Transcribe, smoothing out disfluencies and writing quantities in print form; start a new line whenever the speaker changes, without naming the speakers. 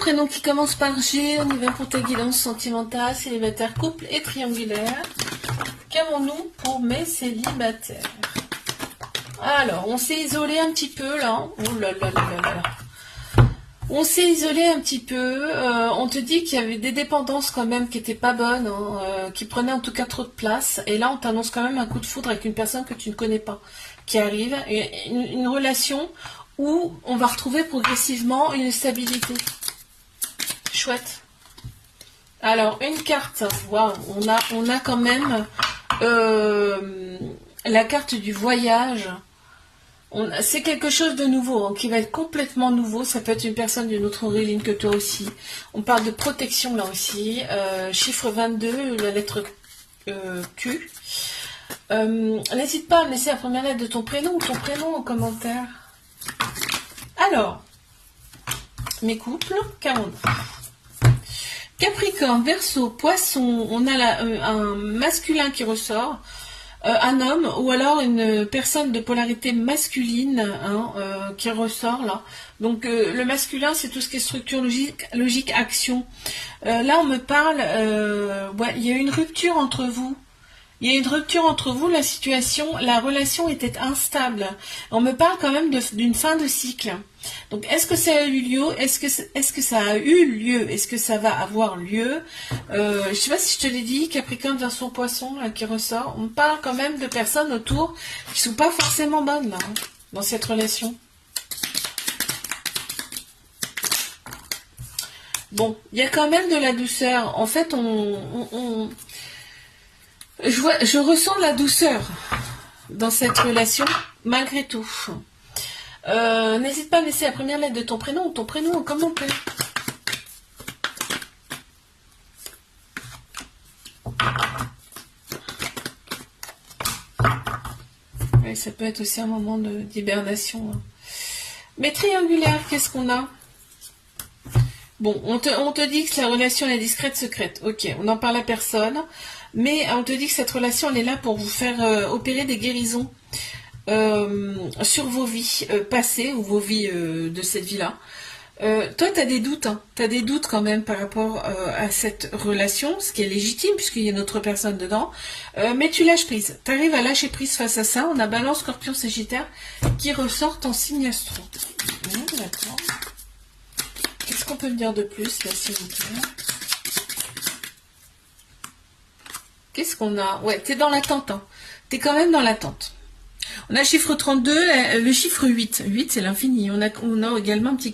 prénom qui commence par G, on y va pour ta guidance sentimentale, célibataire, couple et triangulaire. Qu'avons-nous pour mes célibataires? Alors, on s'est isolé un petit peu là. Oh là là là là là. On s'est isolé un petit peu. On te dit qu'il y avait des dépendances quand même qui étaient pas bonnes, hein, qui prenaient en tout cas trop de place. Et là, on t'annonce quand même un coup de foudre avec une personne que tu ne connais pas, qui arrive. Une relation où on va retrouver progressivement une stabilité. Chouette. Alors, une carte. Waouh, on a quand même la carte du voyage. C'est quelque chose de nouveau, hein, qui va être complètement nouveau. Ça peut être une personne d'une autre origine que toi aussi. On parle de protection là aussi. Chiffre 22, la lettre Q. N'hésite pas à me laisser la première lettre de ton prénom ou ton prénom en commentaire. Alors, mes couples, qu'avons-nous? Capricorne, Verseau, Poisson, on a un masculin qui ressort. Un homme ou alors une personne de polarité masculine, hein, qui ressort là. Donc le masculin, c'est tout ce qui est structure logique, action. Là on me parle, ouais, il y a une rupture entre vous. Il y a une rupture entre vous, la relation était instable. On me parle quand même d'une fin de cycle. Donc, est-ce que ça a eu lieu? Est-ce que ça a eu lieu? Est-ce que ça va avoir lieu? Je sais pas si je te l'ai dit, Capricorne version Poisson, là, qui ressort. On parle quand même de personnes autour qui sont pas forcément bonnes, là, hein, dans cette relation. Bon, il y a quand même de la douceur. En fait, je ressens de la douceur dans cette relation, malgré tout. N'hésite pas à me laisser la première lettre de ton prénom ou ton prénom en commentaire. Ouais, ça peut être aussi un moment d'hibernation. Hein. Mais triangulaire, qu'est-ce qu'on a? Bon, on te dit que la relation est discrète, secrète. Ok, on n'en parle à personne. Mais on te dit que cette relation, elle est là pour vous faire opérer des guérisons sur vos vies passées ou vos vies de cette vie-là. Toi, tu as des doutes. Hein. Tu as des doutes quand même par rapport à cette relation, ce qui est légitime puisqu'il y a une autre personne dedans. Mais tu lâches prise. Tu arrives à lâcher prise face à ça. On a Balance, Scorpion, Sagittaire qui ressortent en signe astro. D'accord. Qu'est-ce qu'on peut me dire de plus, là, s'il vous plaît? Qu'est-ce qu'on a? Ouais, t'es dans l'attente. Hein. T'es quand même dans l'attente. On a le chiffre 32, le chiffre 8. 8, c'est l'infini. On a également un petit